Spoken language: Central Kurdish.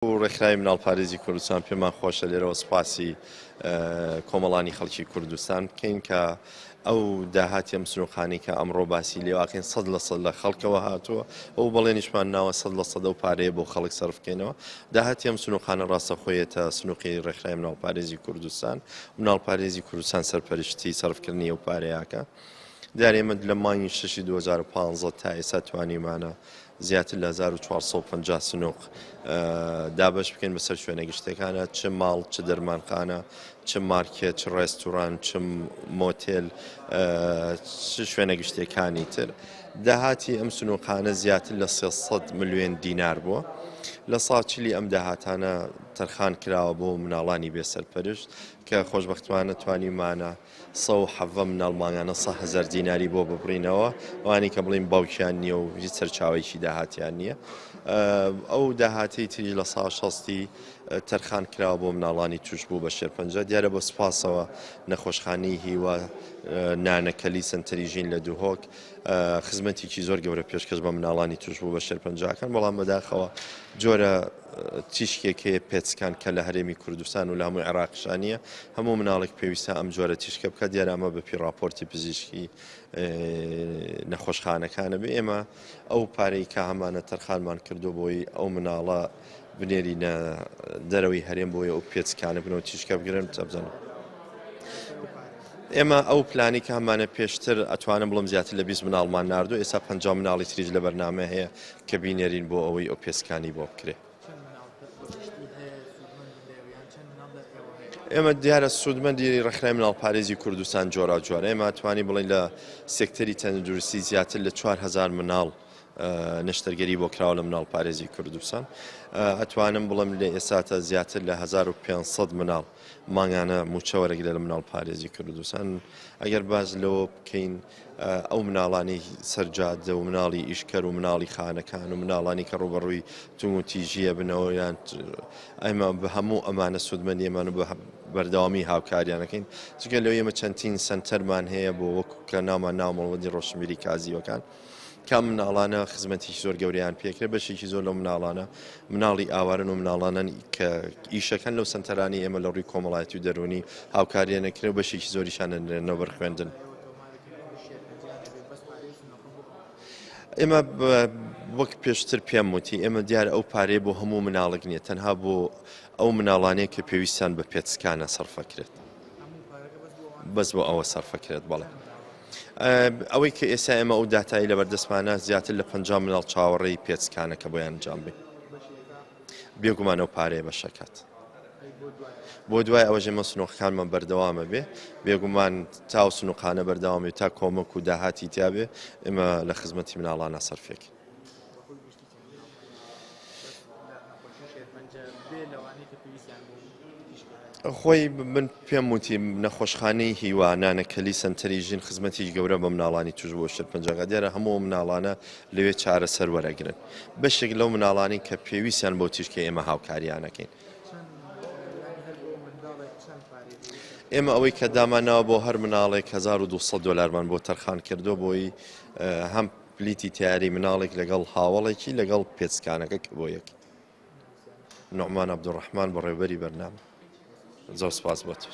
ڕێکخراوی مناڵپارێزی کوردستان پێمان خۆشە لێرەوە سپاسی کۆمەڵانی خەڵکی کوردستان بکەین کە ئەو داهاتی ئەم سنووخانی کە ئەمڕۆ باسی لێواکەین 100% لە خەڵکەوە هاتووە ئەو بەڵێنیشمان ناوە 100% و پارەیە بۆ خەڵک سەرفکەینەوە داهاتی ئەم سنووخانە ڕاستەخۆیەتە سنووقی ڕێکخراوی مناڵپارێزی کوردستان مناڵپارێزی کوردستان سەرپەرشتی سەرفکردنی ئەو پارەیەکە دیارە ئێمە لە مانگی 6 2015 تا ئێستا توانیمانە زیاتر لە 1450 سنووق دابش بکەین بەسەر شوێنە گشتەکانە چ ماڵ چ دەرمانخانە چ مارکێت چ ڕێستوران چ مۆتێل چ شوێنە گشتەکانی تر داهاتی ئەم سنووقانە زیاتر لە 300 ملیۆن دینار بووە لە ساڵ چلی ئەم داهاتانە تەرخان کراوە بۆ مناڵانی بێسەرپەرشت کە خۆشبەختمانە توانیمانە 170 مناڵمانگانە 100,000 دیناری بۆ ببڕینەوە ئەوانی کە بڵین باوکیان نییە و هیچ سەرچاوێکی داهاتیان نییە ئەو داهاتی تری لە ساڵ 60 تەرخان کراوە بۆ مناڵانی توش بوو بە شێرپەنجە دیارە بۆ سپاسەوە نەخۆشخانەی هیوە نانەکەلی سنتەریژین لە دووهۆک خزمەتێکی زۆر گەورە پێشکەش بە مناڵانی توش بوو بە شێرپەنجەکان بەڵام بەداخەوە جۆرە تیشکێکەیە پێچکان کە لە هەرێمی کوردستان و لە هەمووی عێراقشانیە هەموو مناڵێک پێویستە ئەم جۆرە تیشکە بکە دیارە ئەمە بەپی راپۆرتی پزیشکی نەخۆشخانەکانە بێ ئێمە ئەو پارەی کە هەمانە تەرخانمان کردو بۆی ئەو مناڵە بنێرینە دەرەوەی هەرێم بۆی ئەو پێچکانە بنەوە تیشکە بگرن تەبزن ئێمە ئەو پلانی کە هەمانە پێشتر ئەتوانم بڵم زیاتر لە 20 مناڵمان ناردو ئێستا 50 مناڵی تریج لە بەرنامە هەیە کە بینێرین بۆ ئەوەی ئەو پێچکانی بۆ بکرێ ئێمە دیارە سوودمەندی ڕێکخراوی مناڵپارێزی کوردستان جۆرا جۆرە ئێمە توانی بڵین لە سێکتەری تەندروستی زیاتر لە 4000 مناڵ نەشتەرگەری بۆ کراوە لە مناڵپارێزی کوردستان ئەتوانم بڵم لە ئێساتە زیاتر لە 1500 مناڵ مانگانە موچەوەرەگرە لە مناڵپارێزی کوردستان ئەگەر باز لەوە بکەین ئەو مناڵانی سەرجادە و مناڵی ئیشکەر و مناڵی خانەکان و مناڵانی کە ڕوبەڕووی تونگ و تیژیە بنەوە یان ئەمە بە هەموو ئەمانە سوودمەندی ئێمە و بەردەوامی هاوکاریانەکەین چونکە لەوە ئێمە چەندین سنتەرمان هەیە بۆ وەکو کە نامان ناومەڵوەندی ڕۆشنبیری کازیوەکان کام مناڵانە خزمەتێکی زۆر گەوریان پێکرێت بەشێکی زۆر لەو مناڵانە مناڵی ئاوارن و مناڵانن کە ئیشەکەن لەو سنتەرانی ئێمە لە ڕووی کۆمەڵایەتی و دەرونی هاوکاریانەکرێت و بەشێکی زۆریشانە نەوەبەر خوێندن ئێمە وەک پێشتر پێم وتی ئێمە دیارە ئەو پارەیە بۆ هەموو مناڵک نییە تەنها بۆ ئەو مناڵانەیە کە پێویستیان بە پێچکانە سەرفەکرێت بەس بۆ ئەوە سەرفەکرێت بەڵێ ئەوەی کە ئێستا ئێمە ئەو داتایی لە بەردەستمانە زیاتر لە 50 مناڵ چاوەڕێی پێچکانە کە بۆیان ئەنجام بێ بێگومانە و پارەیە بەشەکات بۆ دوای ئەوە ژێمە سنووقەکانمان بەردەوامە بێ بێگومان تا سنووقانە بەردەوامێت تا کۆمەک و داهاتی تیاابێ ئێمە لە خزمەتی مناڵانە سەرفێک خۆی من پێم وتی نەخۆشخانەی هیوانانەکەلی سنتەریژین خزمەتی گەورە بە مناڵانی توش بۆ شێرپەنجەکە دیارە هەموو مناڵانە لەوێ چارەسەر وەرەگرن بەشێک لەو مناڵانی کە پێویستیان بۆ تیشکە ئێمە هاوکاریانەکەین ئێمە ئەوەی کە دامانەوە بۆ هەر مناڵێک 1200 دلارمان بۆ تەرخان کردو بۆی هەم پلیتی تیاری مناڵێک لەگەڵ هاوڵێکی لەگەڵ پێچکانەکە کە بۆ یەک نوعمان عەبدوڕەحمان بەڕێوەبەری بەرنامە زۆر سپاس بۆ تۆ